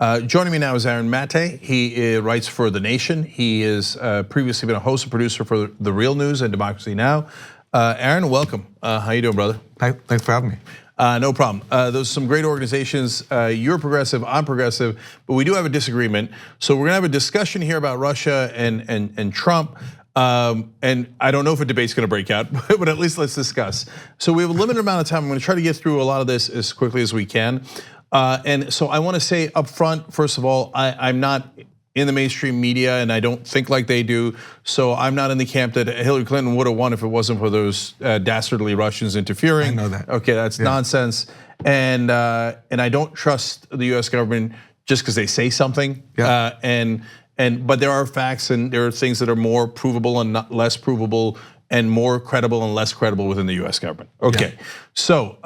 Joining me now is Aaron Maté. He writes for The Nation. He has previously been a host and producer for The Real News and Democracy Now! Aaron, welcome. How you doing, brother? Thanks for having me. No problem. Those are some great organizations. You're progressive, I'm progressive, but we do have a disagreement. So we're gonna have a discussion here about Russia and Trump. And I don't know if a debate's gonna break out, but at least let's discuss. So we have a limited amount of time. I'm gonna try to get through a lot of this as quickly as we can. And so I wanna say up front, first of all, I'm not in the mainstream media and I don't think like they do. So I'm not in the camp that Hillary Clinton would have won if it wasn't for those dastardly Russians interfering. I know that. Okay, that's nonsense. And I don't trust the US government just because they say something. Yeah. But there are facts and there are things that are more provable and not less provable and more credible and less credible within the US government. Okay, so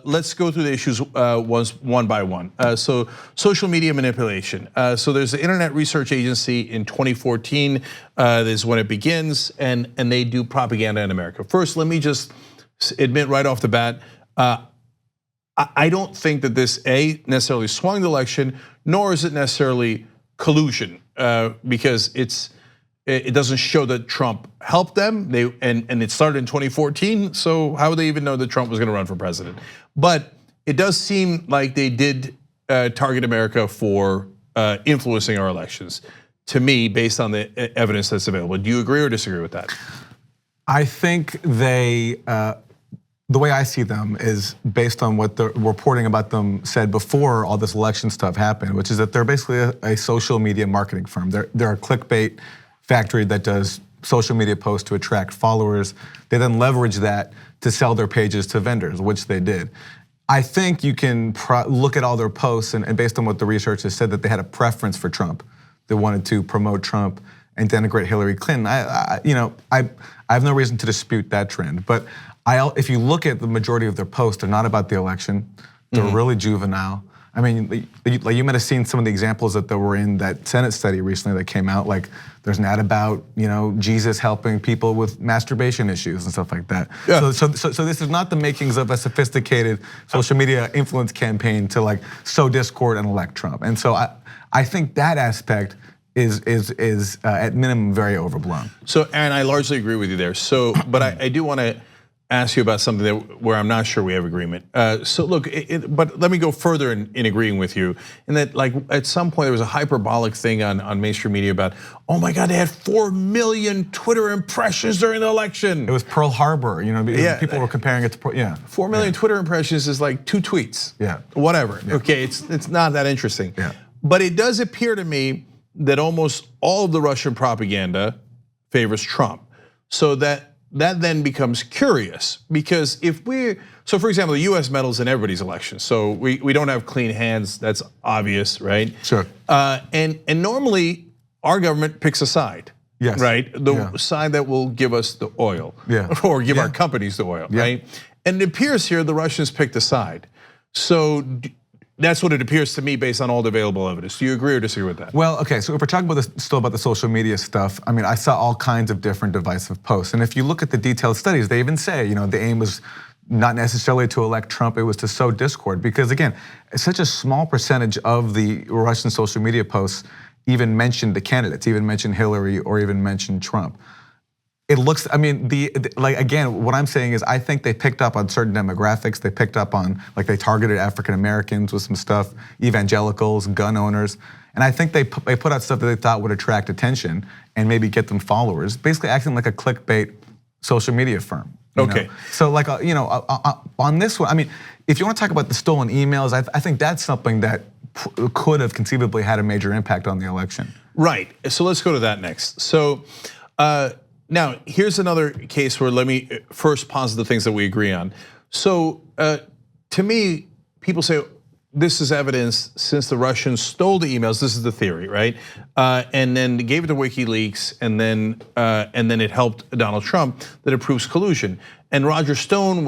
let's go through the issues one by one. So social media manipulation. So there's the Internet Research Agency in 2014, this is when it begins, and they do propaganda in America. First, let me just admit right off the bat, I don't think that this necessarily swung the election, nor is it necessarily collusion, because it doesn't show that Trump helped them. And it started in 2014, so how would they even know that Trump was gonna run for president? But it does seem like they did target America for influencing our elections, to me, based on the evidence that's available. Do you agree or disagree with that? I think they, the way I see them is based on what the reporting about them said before all this election stuff happened, which is that they're basically a social media marketing firm. They're a clickbait factory that does social media posts to attract followers. They then leverage that to sell their pages to vendors, which they did. I think you can look at all their posts and based on what the research has said that they had a preference for Trump. They wanted to promote Trump and denigrate Hillary Clinton. I have no reason to dispute that trend, but if you look at the majority of their posts, they're not about the election. They're really juvenile. I mean, like you might have seen some of the examples that were in that Senate study recently that came out. Like there's an ad about Jesus helping people with masturbation issues and stuff like that. Yeah. So this is not the makings of a sophisticated social media influence campaign to like sow discord and elect Trump. And so I think that aspect is at minimum very overblown. So, Aaron, I largely agree with you there. So, but I do want to ask you about something where I'm not sure we have agreement. So look, but let me go further in agreeing with you. In that, like at some point there was a hyperbolic thing on mainstream media about, oh my God, they had 4 million Twitter impressions during the election. It was Pearl Harbor, people were comparing it to 4 million Twitter impressions is like 2 tweets. Yeah. Whatever. Yeah. Okay, it's not that interesting. Yeah. But it does appear to me that almost all of the Russian propaganda favors Trump. So that then becomes curious, because so for example, the US meddles in everybody's election. So we don't have clean hands, that's obvious, right? Sure. And normally our government picks a side. Yes. Right? The side that will give us the oil. Yeah. Or give our companies the oil, right? And it appears here the Russians picked a side. So that's what it appears to me based on all the available evidence. Do you agree or disagree with that? Well, okay, so if we're talking about still about the social media stuff, I mean, I saw all kinds of different divisive posts. And if you look at the detailed studies, they even say, the aim was not necessarily to elect Trump, it was to sow discord. Because again, such a small percentage of the Russian social media posts even mentioned the candidates, even mentioned Hillary or even mentioned Trump. It looks, I mean, again, what I'm saying is I think they picked up on certain demographics. They picked up on, like they targeted African Americans with some stuff, evangelicals, gun owners. And I think they put out stuff that they thought would attract attention and maybe get them followers, basically acting like a clickbait social media firm. Okay. So like, on this one, I mean, if you want to talk about the stolen emails, I think that's something that could have conceivably had a major impact on the election. Right, so let's go to that next. So, now, here's another case where let me first posit the things that we agree on. So, to me, people say this is evidence since the Russians stole the emails. This is the theory, right? And then gave it to WikiLeaks, and then it helped Donald Trump. That it proves collusion. And Roger Stone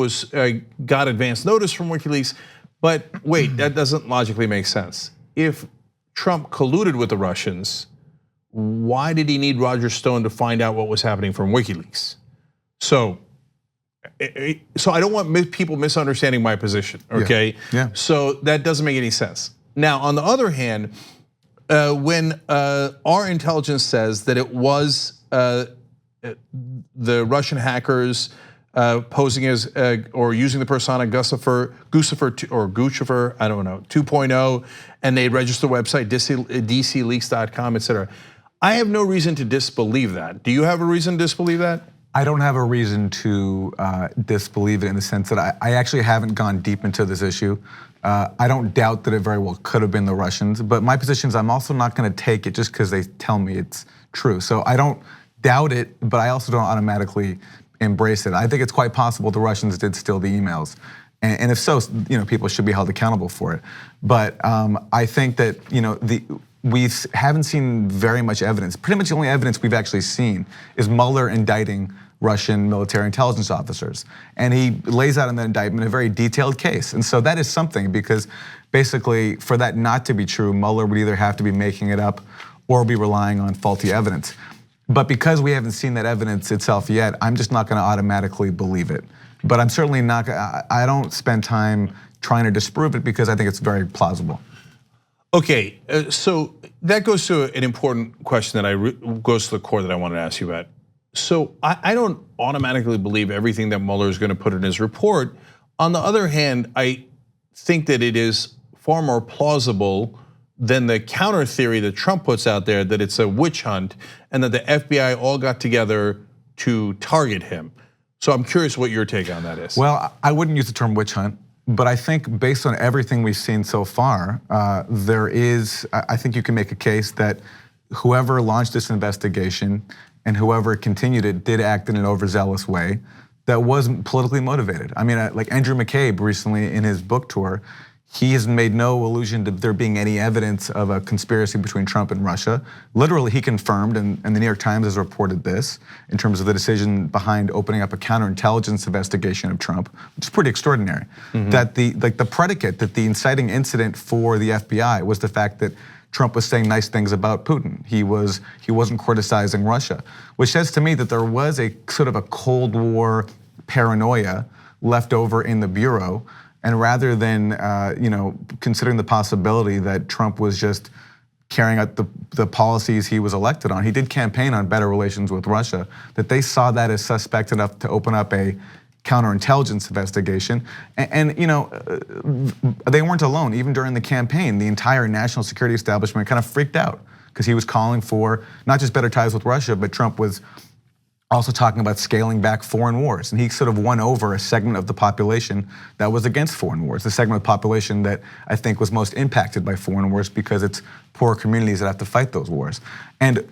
got advance notice from WikiLeaks. But wait, that doesn't logically make sense. If Trump colluded with the Russians, why did he need Roger Stone to find out what was happening from WikiLeaks? So I don't want people misunderstanding my position, okay? Yeah. So that doesn't make any sense. Now, on the other hand, when our intelligence says that it was the Russian hackers posing as or using the persona Guccifer, I don't know, 2.0, and they register the website dcleaks.com, etc. I have no reason to disbelieve that. Do you have a reason to disbelieve that? I don't have a reason to disbelieve it in the sense that I actually haven't gone deep into this issue. I don't doubt that it very well could have been the Russians, but my position is I'm also not going to take it just because they tell me it's true. So I don't doubt it, but I also don't automatically embrace it. I think it's quite possible the Russians did steal the emails, and if so, people should be held accountable for it. But I think that we haven't seen very much evidence. Pretty much the only evidence we've actually seen is Mueller indicting Russian military intelligence officers. And he lays out in that indictment a very detailed case. And so that is something, because basically for that not to be true, Mueller would either have to be making it up or be relying on faulty evidence. But because we haven't seen that evidence itself yet, I'm just not gonna automatically believe it. But I'm certainly not, I don't spend time trying to disprove it because I think it's very plausible. Okay, so that goes to an important question that goes to the core that I wanted to ask you about. So I don't automatically believe everything that Mueller is going to put in his report. On the other hand, I think that it is far more plausible than the counter theory that Trump puts out there, that it's a witch hunt and that the FBI all got together to target him. So I'm curious what your take on that is. Well, I wouldn't use the term witch hunt, but I think based on everything we've seen so far, I think you can make a case that whoever launched this investigation and whoever continued it did act in an overzealous way that wasn't politically motivated. I mean, like Andrew McCabe recently in his book tour, he has made no allusion to there being any evidence of a conspiracy between Trump and Russia. Literally, he confirmed, and the New York Times has reported this, in terms of the decision behind opening up a counterintelligence investigation of Trump, which is pretty extraordinary. That the predicate, that the inciting incident for the FBI was the fact that Trump was saying nice things about Putin. He wasn't criticizing Russia, which says to me that there was a sort of a Cold War paranoia left over in the Bureau. And rather than considering the possibility that Trump was just carrying out the policies he was elected on, he did campaign on better relations with Russia, that they saw that as suspect enough to open up a counterintelligence investigation. And they weren't alone. Even during the campaign, the entire national security establishment kind of freaked out because he was calling for not just better ties with Russia, but Trump was also talking about scaling back foreign wars. And he sort of won over a segment of the population that was against foreign wars, the segment of the population that I think was most impacted by foreign wars because it's poor communities that have to fight those wars. And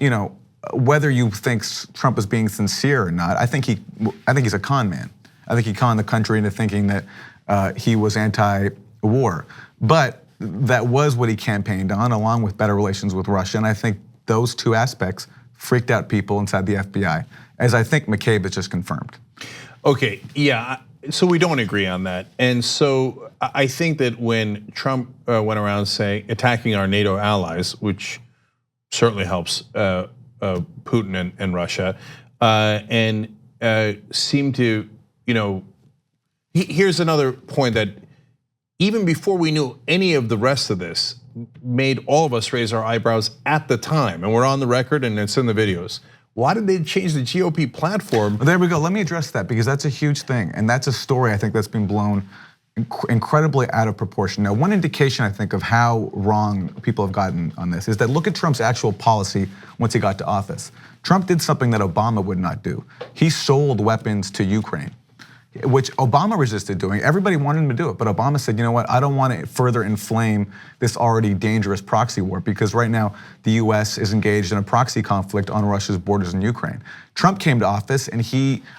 whether you think Trump is being sincere or not, I think he's a con man. I think he conned the country into thinking that he was anti-war. But that was what he campaigned on, along with better relations with Russia. And I think those two aspects freaked out people inside the FBI, as I think McCabe has just confirmed. Okay, yeah, so we don't agree on that. And so I think that when Trump went around attacking our NATO allies, which certainly helps Putin and Russia, and seemed to, here's another point that even before we knew any of the rest of this, made all of us raise our eyebrows at the time, and we're on the record and it's in the videos. Why did they change the GOP platform? Well, there we go. Let me address that because that's a huge thing, and that's a story I think that's been blown incredibly out of proportion. Now, one indication I think of how wrong people have gotten on this is that look at Trump's actual policy once he got to office. Trump did something that Obama would not do. He sold weapons to Ukraine, which Obama resisted doing. Everybody wanted him to do it, but Obama said, you know what, I don't want to further inflame this already dangerous proxy war because right now the US is engaged in a proxy conflict on Russia's borders in Ukraine. Trump came to office and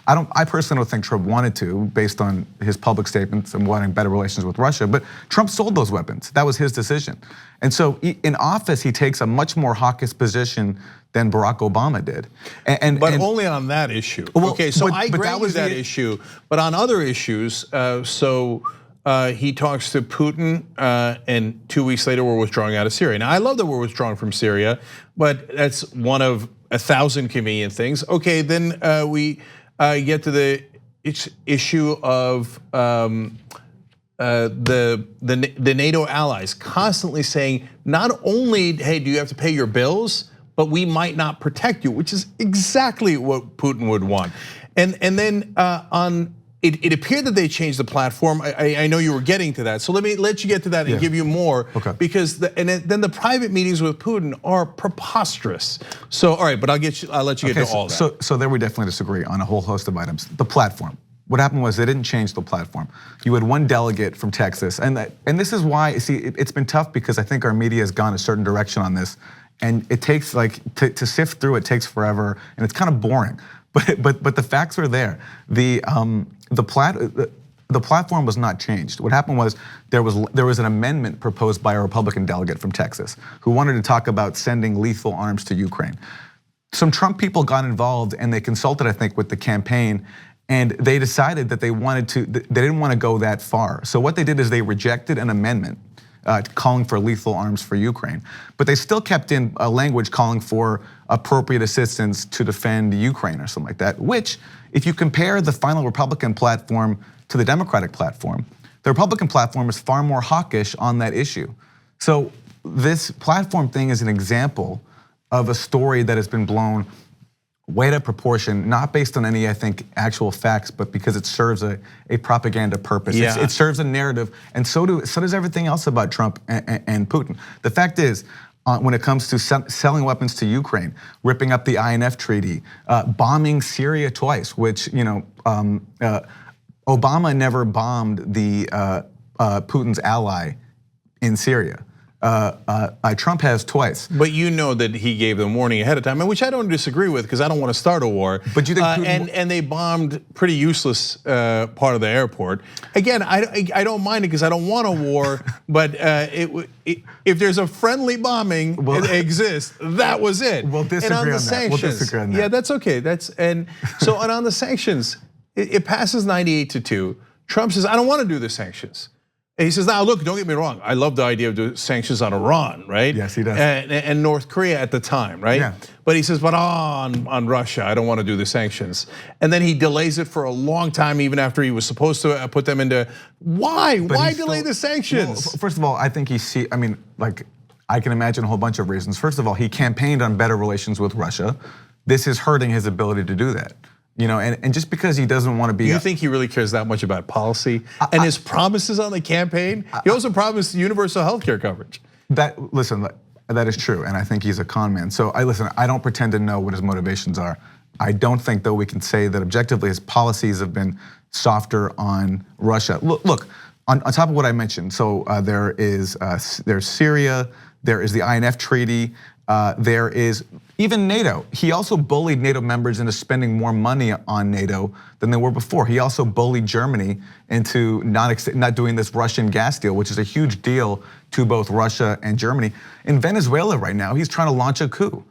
I personally don't think Trump wanted to, based on his public statements and wanting better relations with Russia, but Trump sold those weapons. That was his decision. And so in office, he takes a much more hawkish position than Barack Obama did. But only on that issue. Well, okay, so I grant you that issue, but on other issues, he talks to Putin and 2 weeks later we're withdrawing out of Syria. Now I love that we're withdrawing from Syria, but that's one of 1,000 convenient things. Okay, then we get to the issue of the NATO allies constantly saying not only, hey, do you have to pay your bills, but we might not protect you, which is exactly what Putin would want. And then it appeared that they changed the platform. I know you were getting to that, so let me let you get to that and give you more. Okay. Because then the private meetings with Putin are preposterous. So all right, but I'll let you get to all that. So there we definitely disagree on a whole host of items. The platform. What happened was they didn't change the platform. You had one delegate from Texas, and this is why, see, it's been tough because I think our media has gone a certain direction on this, and it takes to sift through it takes forever, and it's kind of boring. But the facts are there. The platform was not changed. What happened was there was an amendment proposed by a Republican delegate from Texas who wanted to talk about sending lethal arms to Ukraine. Some Trump people got involved and they consulted, I think, with the campaign. And they decided that they didn't want to go that far. So what they did is they rejected an amendment calling for lethal arms for Ukraine. But they still kept in a language calling for appropriate assistance to defend Ukraine or something like that, which if you compare the final Republican platform to the Democratic platform, the Republican platform is far more hawkish on that issue. So this platform thing is an example of a story that has been blown way out of proportion, not based on any, I think, actual facts, but because it serves a propaganda purpose. Yeah. It serves a narrative, and so does everything else about Trump and Putin. The fact is, when it comes to selling weapons to Ukraine, ripping up the INF treaty, bombing Syria twice, which Obama never bombed the Putin's ally in Syria. Trump has twice. But you know that he gave them warning ahead of time, which I don't disagree with because I don't want to start a war. But you think Putin and they bombed pretty useless part of the airport. Again, I don't mind it because I don't want a war. But if there's a friendly bombing that exists, that was it. We'll disagree and on the on that. sanctions, We'll disagree on that. Yeah, that's okay. And on the sanctions, it passes 98-2. Trump says, I don't want to do the sanctions. And he says, now look, don't get me wrong. I love the idea of doing sanctions on Iran, right? Yes, he does. And North Korea at the time, right? Yeah. But he says, but on Russia, I don't want to do the sanctions. And then he delays it for a long time, even after he was supposed to put them into, why? Why delay the sanctions? Well, first of all, I think I can imagine a whole bunch of reasons. First of all, he campaigned on better relations with Russia. This is hurting his ability to do that. And just because he doesn't want to be. Do you think he really cares that much about policy and his promises on the campaign? He also promised universal health care coverage. Listen, that is true, and I think he's a con man. So I don't pretend to know what his motivations are. I don't think, though, we can say that objectively his policies have been softer on Russia. Look, on top of what I mentioned, so there's Syria, there is the INF treaty, there is even NATO. He also bullied NATO members into spending more money on NATO than they were before. He also bullied Germany into not doing this Russian gas deal, which is a huge deal to both Russia and Germany. In Venezuela right now, he's trying to launch a coup,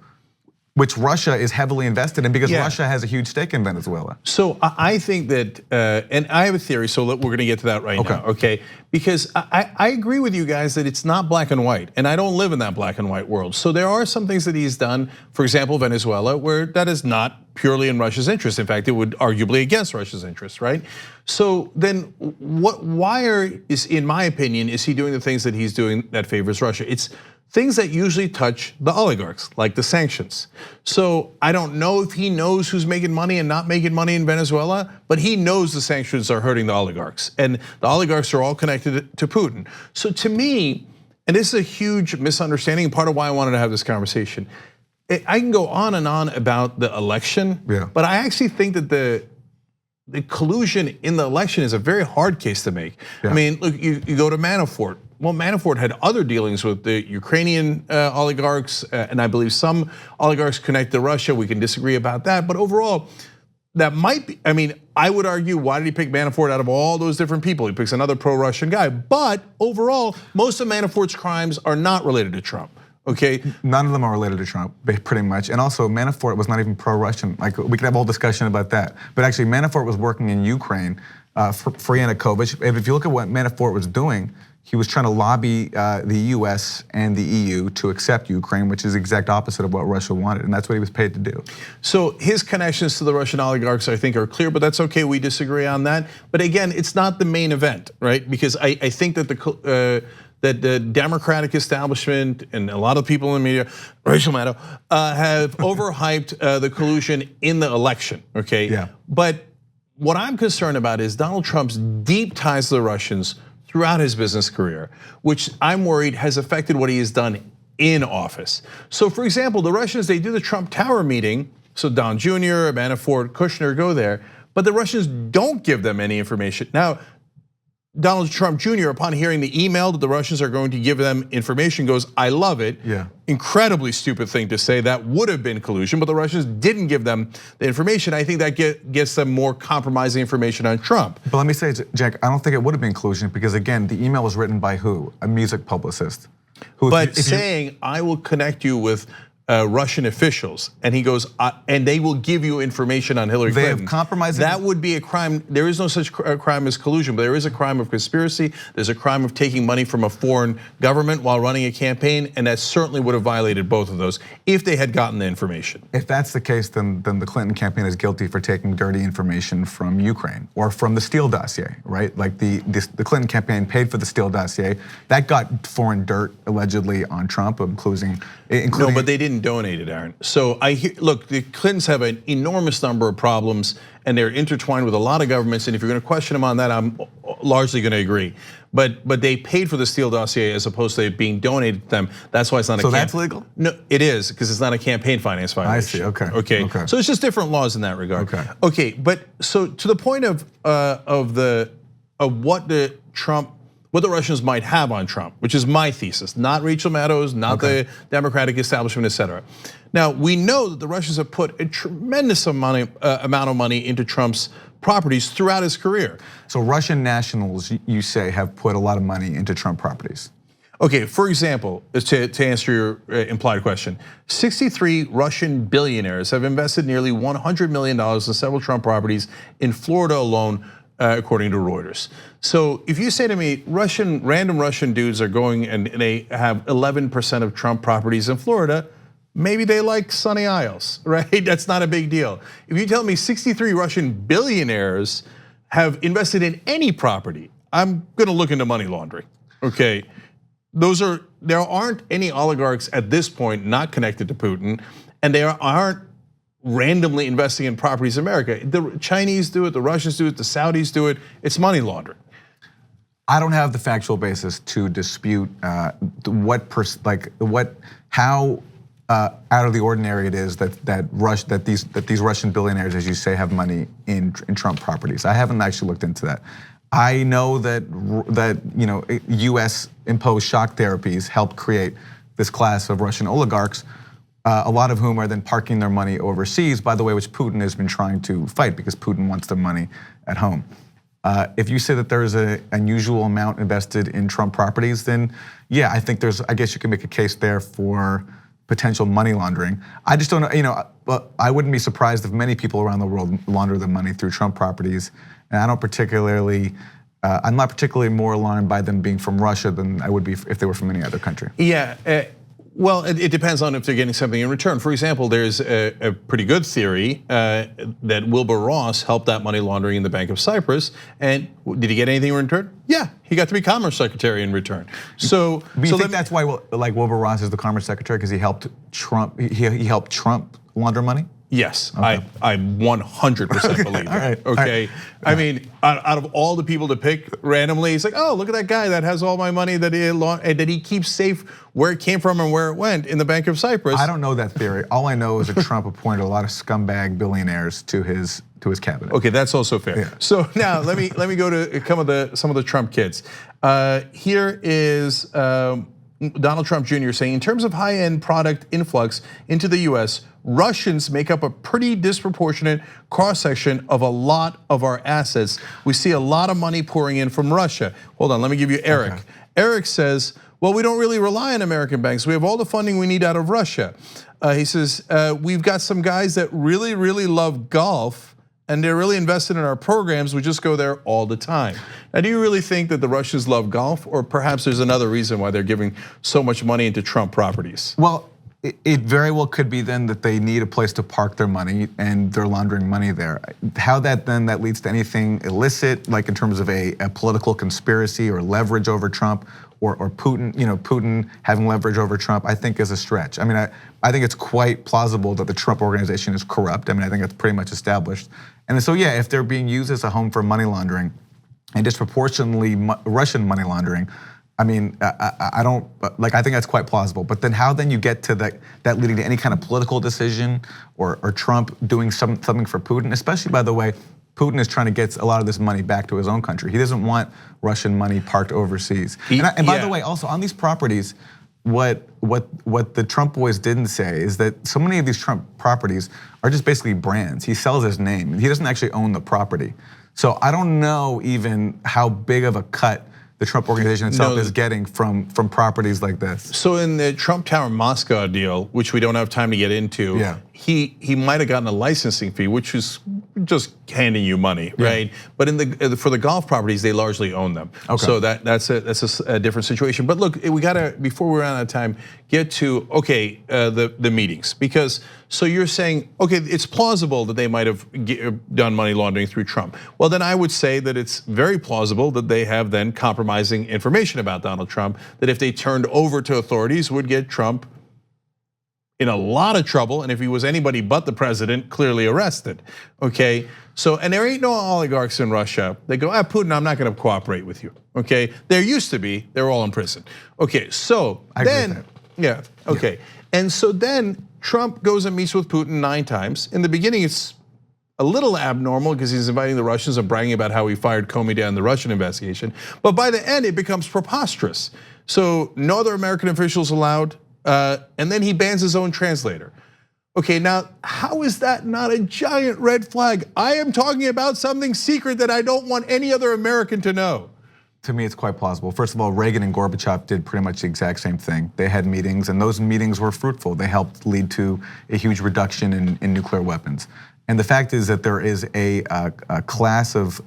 which Russia is heavily invested in because Russia has a huge stake in Venezuela. So I think that, and I have a theory, so we're gonna get to that right now, okay? Because I agree with you guys that it's not black and white, and I don't live in that black and white world. So there are some things that he's done, for example, Venezuela, where that is not purely in Russia's interest. In fact, it would arguably against Russia's interest, right? So then in my opinion, is he doing the things that he's doing that favors Russia? It's things that usually touch the oligarchs, like the sanctions. So I don't know if he knows who's making money and not making money in Venezuela, but he knows the sanctions are hurting the oligarchs. And the oligarchs are all connected to Putin. So to me, and this is a huge misunderstanding, part of why I wanted to have this conversation. I can go on and on about the election, but I actually think that the collusion in the election is a very hard case to make. I mean, look, you go to Manafort. Well, Manafort had other dealings with the Ukrainian oligarchs, and I believe some oligarchs connect to Russia. We can disagree about that, but overall, that might be, I mean, I would argue, why did he pick Manafort out of all those different people? He picks another pro-Russian guy, but overall, most of Manafort's crimes are not related to Trump. Okay, none of them are related to Trump, pretty much. And also, Manafort was not even pro-Russian. Like, we could have a whole discussion about that. But actually, Manafort was working in Ukraine for Yanukovych. And if you look at what Manafort was doing, he was trying to lobby the US and the EU to accept Ukraine, which is the exact opposite of what Russia wanted, and that's what he was paid to do. So his connections to the Russian oligarchs, I think, are clear, but that's okay, we disagree on that. But again, it's not the main event, right? Because I think that the Democratic establishment and a lot of people in the media, Rachel Maddow, have overhyped the collusion in the election, okay? Yeah. But what I'm concerned about is Donald Trump's deep ties to the Russians throughout his business career, which I'm worried has affected what he has done in office. So for example, the Russians, they do the Trump Tower meeting, so Don Jr., Manafort, Kushner go there, but the Russians don't give them any information. Now, Donald Trump Jr., upon hearing the email that the Russians are going to give them information, goes, I love it. Yeah. Incredibly stupid thing to say. That would have been collusion, but the Russians didn't give them the information. I think that gets them more compromising information on Trump. But let me say, Jack, I don't think it would have been collusion because again, the email was written by who? A music publicist. Who, but saying, I will connect you with Russian officials, and he goes, and they will give you information on Hillary Clinton. They have compromised. That would be a crime. There is no such crime as collusion, but there is a crime of conspiracy. There's a crime of taking money from a foreign government while running a campaign, and that certainly would have violated both of those if they had gotten the information. If that's the case, then the Clinton campaign is guilty for taking dirty information from Ukraine or from the Steele dossier, right? Like the Clinton campaign paid for the Steele dossier. That got foreign dirt allegedly on Trump, including. No, but they didn't donate it, Aaron. So look, the Clintons have an enormous number of problems, and they're intertwined with a lot of governments. And if you're going to question them on that, I'm largely going to agree. But they paid for the Steele dossier as opposed to it being donated to them. That's why it's not a. So that's legal? No, it is because it's not a campaign finance violation. I see. Okay. Okay. So it's just different laws in that regard. Okay. Okay. But so to the point of what the Russians might have on Trump, which is my thesis, not Rachel Maddow's, not the Democratic establishment, et cetera. Now, we know that the Russians have put a tremendous amount of money into Trump's properties throughout his career. So Russian nationals, you say, have put a lot of money into Trump properties. Okay, for example, to answer your implied question, 63 Russian billionaires have invested nearly $100 million in several Trump properties in Florida alone, according to Reuters. So if you say to me, random Russian dudes are going and they have 11% of Trump properties in Florida, maybe they like Sunny Isles, right? That's not a big deal. If you tell me 63 Russian billionaires have invested in any property, I'm gonna look into money laundering, okay? There aren't any oligarchs at this point not connected to Putin, and there aren't randomly investing in properties in America. The Chinese do it, the Russians do it, the Saudis do it. It's money laundering. I don't have the factual basis to dispute how out of the ordinary it is that these Russian billionaires, as you say, have money in Trump properties. I haven't actually looked into that. I know that US imposed shock therapies helped create this class of Russian oligarchs. A lot of whom are then parking their money overseas, by the way, which Putin has been trying to fight because Putin wants their money at home. If you say that there's an unusual amount invested in Trump properties, then yeah, I think I guess you can make a case there for potential money laundering. I just don't know, I wouldn't be surprised if many people around the world launder their money through Trump properties. And I'm not particularly more alarmed by them being from Russia than I would be if they were from any other country. Yeah. Well, it depends on if they're getting something in return. For example, there's a pretty good theory that Wilbur Ross helped that money laundering in the Bank of Cyprus. And did he get anything in return? Yeah, he got to be Commerce Secretary in return. So, you think that's why, like Wilbur Ross is the Commerce Secretary because he helped Trump? He helped Trump launder money. Yes, okay. I 100% believe that. Okay, I mean, out of all the people to pick randomly, it's like, oh, look at that guy that has all my money that he keeps safe where it came from and where it went in the Bank of Cyprus. I don't know that theory. All I know is that Trump appointed a lot of scumbag billionaires to his cabinet. Okay, that's also fair. Yeah. So now let me go to some of the Trump kids. Here is Donald Trump Jr. saying, in terms of high-end product influx into the US, Russians make up a pretty disproportionate cross-section of a lot of our assets. We see a lot of money pouring in from Russia. Hold on, let me give you Eric. Okay. Eric says, well, we don't really rely on American banks. We have all the funding we need out of Russia. He says, we've got some guys that really, really love golf and they're really invested in our programs. We just go there all the time. Now, do you really think that the Russians love golf, or perhaps there's another reason why they're giving so much money into Trump properties? Well, it very well could be then that they need a place to park their money and they're laundering money there. How that leads to anything illicit, like in terms of a political conspiracy or leverage over Trump, or Putin, Putin having leverage over Trump, I think is a stretch. I mean, I think it's quite plausible that the Trump organization is corrupt. I mean, I think it's pretty much established. And so yeah, if they're being used as a home for money laundering and disproportionately Russian money laundering, I mean, I don't like. I think that's quite plausible. But then, how then you get to that leading to any kind of political decision, or Trump doing something for Putin? Especially, by the way, Putin is trying to get a lot of this money back to his own country. He doesn't want Russian money parked overseas. And by the way, also on these properties, what the Trump boys didn't say is that so many of these Trump properties are just basically brands. He sells his name. He doesn't actually own the property. So I don't know even how big of a cut the Trump organization itself is getting from properties like this. So in the Trump Tower Moscow deal, which we don't have time to get into, he might have gotten a licensing fee, which is just handing you money, right? But for the golf properties, they largely own them. Okay. So that's a different situation. But look, we gotta, before we run out of time, get to the meetings, because so you're saying, okay, it's plausible that they might have done money laundering through Trump. Well, then I would say that it's very plausible that they have then compromising information about Donald Trump, that if they turned over to authorities would get Trump in a lot of trouble, and if he was anybody but the president, clearly arrested, okay? So, and there ain't no oligarchs in Russia. They go, Putin, I'm not gonna cooperate with you, okay? There used to be, they're all in prison. Okay, so then, and so then Trump goes and meets with Putin 9 times. In the beginning, it's a little abnormal because he's inviting the Russians and bragging about how he fired Comey down the Russian investigation. But by the end, it becomes preposterous. So no other American officials allowed, and then he bans his own translator. Okay, now how is that not a giant red flag? I am talking about something secret that I don't want any other American to know. To me, it's quite plausible. First of all, Reagan and Gorbachev did pretty much the exact same thing. They had meetings, and those meetings were fruitful. They helped lead to a huge reduction in nuclear weapons. And the fact is that there is a class of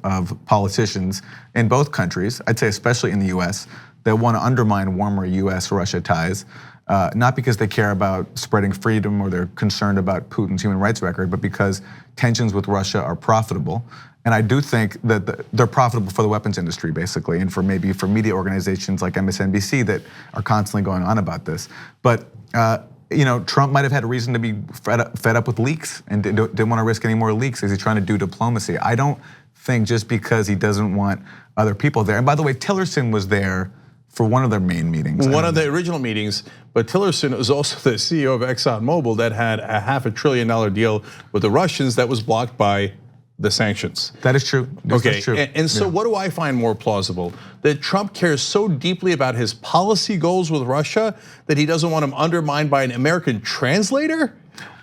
politicians in both countries, I'd say especially in the US, that want to undermine warmer US-Russia ties. Not because they care about spreading freedom or they're concerned about Putin's human rights record, but because tensions with Russia are profitable. And I do think that they're profitable for the weapons industry, basically, and for media organizations like MSNBC that are constantly going on about this. But Trump might have had a reason to be fed up with leaks and didn't want to risk any more leaks as he's trying to do diplomacy. I don't think just because he doesn't want other people there. And by the way, Tillerson was there for one of their main meetings. One of the original meetings, but Tillerson was also the CEO of ExxonMobil that had a $500 billion deal with the Russians that was blocked by the sanctions. That is true. Okay, and so what do I find more plausible? That Trump cares so deeply about his policy goals with Russia that he doesn't want them undermined by an American translator?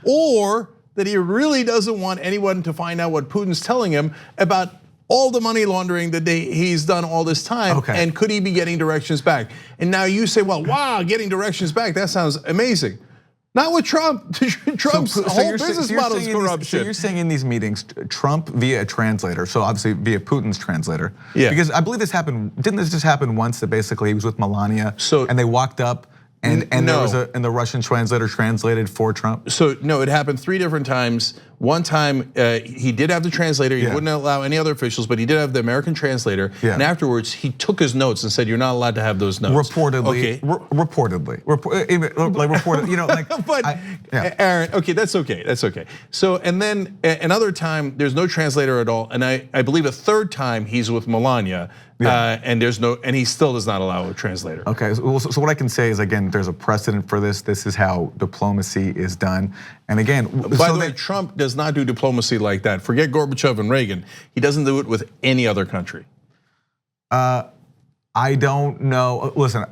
Or that he really doesn't want anyone to find out what Putin's telling him about all the money laundering that he's done all this time, and could he be getting directions back? And now you say, well, wow, getting directions back, that sounds amazing. Not with Trump. Trump's whole business model is corruption. So you're saying in these meetings, Trump via a translator, so obviously via Putin's translator. Yeah. Because I believe this happened, didn't this just happen once that basically he was with Melania and they walked up and there was and the Russian translator translated for Trump? So no, it happened 3 different times. One time he did have the translator, he wouldn't allow any other officials, but he did have the American translator. And afterwards he took his notes and said, you're not allowed to have those notes. Reportedly, Aaron, okay, that's okay. So, and then another time, there's no translator at all. And I believe a 3rd time he's with Melania, and he still does not allow a translator. Okay, so what I can say is, again, there's a precedent for this. This is how diplomacy is done. And again, by the way, Trump does not do diplomacy like that. Forget Gorbachev and Reagan. He doesn't do it with any other country. I don't know. Listen,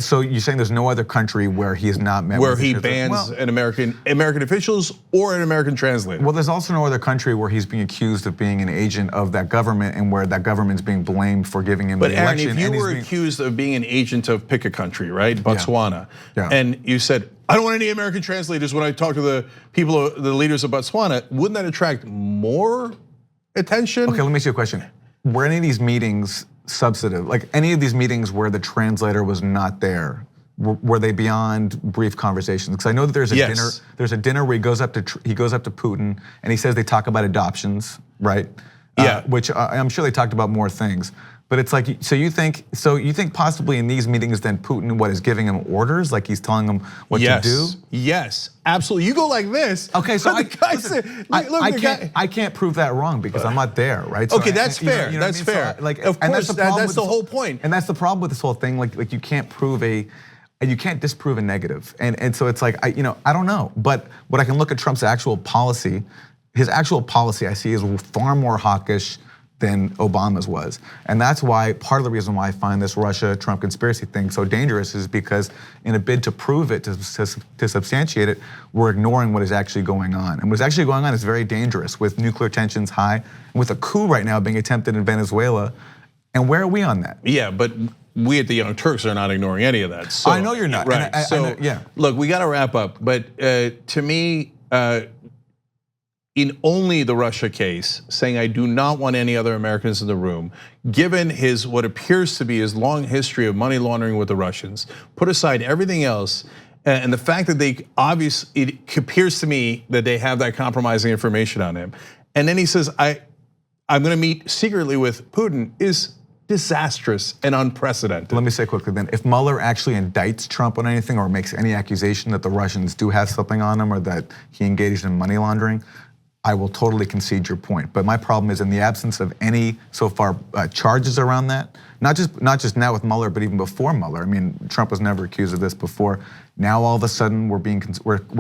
so you're saying there's no other country where he has not met where he bans an American officials or an American translator? Well, there's also no other country where he's being accused of being an agent of that government and where that government's being blamed for giving him the election. But Aaron, if you were accused of being an agent of pick a country, right, Botswana, and you said, I don't want any American translators when I talk to the leaders of Botswana, wouldn't that attract more attention. Okay, let me ask you a question. Were any of these meetings substantive? Like any of these meetings where the translator was not there, were they beyond brief conversations? Because I know that there's a dinner. There's a dinner where he goes up to Putin and he says they talk about adoptions, right? Yeah. Which I'm sure they talked about more things. But it's like, so you think possibly in these meetings then Putin is giving him orders, like he's telling him what to do? Yes, absolutely. You go like this. Okay, so I can't prove that wrong because I'm not there, right? So okay, that's fair. You know that's fair. So, like, of course, that's the whole point. And that's the problem with this whole thing. Like you can't disprove a negative. And so it's like I don't know. But what I can look at Trump's actual policy, his actual policy I see is far more hawkish than Obama's was. And that's why, part of the reason why I find this Russia-Trump conspiracy thing so dangerous is because in a bid to prove it, to substantiate it, we're ignoring what is actually going on. And what's actually going on is very dangerous with nuclear tensions high, and with a coup right now being attempted in Venezuela. And where are we on that? Yeah, but we at the Young Turks are not ignoring any of that. So, I know you're not. Right, look, we gotta wrap up, but to me, in only the Russia case, saying I do not want any other Americans in the room, given what appears to be his long history of money laundering with the Russians, put aside everything else, and the fact that it appears to me that they have that compromising information on him, and then he says I'm gonna meet secretly with Putin is disastrous and unprecedented. Let me say quickly then, if Mueller actually indicts Trump on anything or makes any accusation that the Russians do have something on him or that he engaged in money laundering, I will totally concede your point. But my problem is in the absence of any so far charges around that, not just now with Mueller, but even before Mueller. I mean, Trump was never accused of this before. Now all of a sudden we're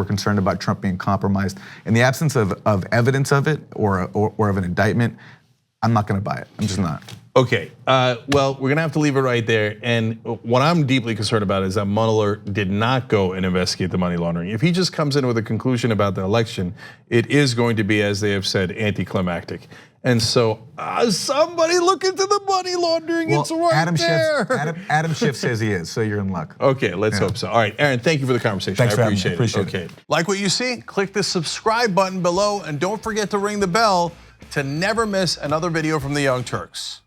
concerned about Trump being compromised. In the absence of evidence of it or of an indictment, I'm not gonna buy it. I'm just not. Okay, well, we're gonna have to leave it right there. And what I'm deeply concerned about is that Mueller did not go and investigate the money laundering. If he just comes in with a conclusion about the election, it is going to be, as they have said, anticlimactic. And so somebody look into the money laundering, it's right there. Adam Schiff says he is, so you're in luck. Okay, let's hope so. All right, Aaron, thank you for the conversation. Thanks I appreciate it. Okay. Like what you see? Click the subscribe button below and don't forget to ring the bell to never miss another video from the Young Turks.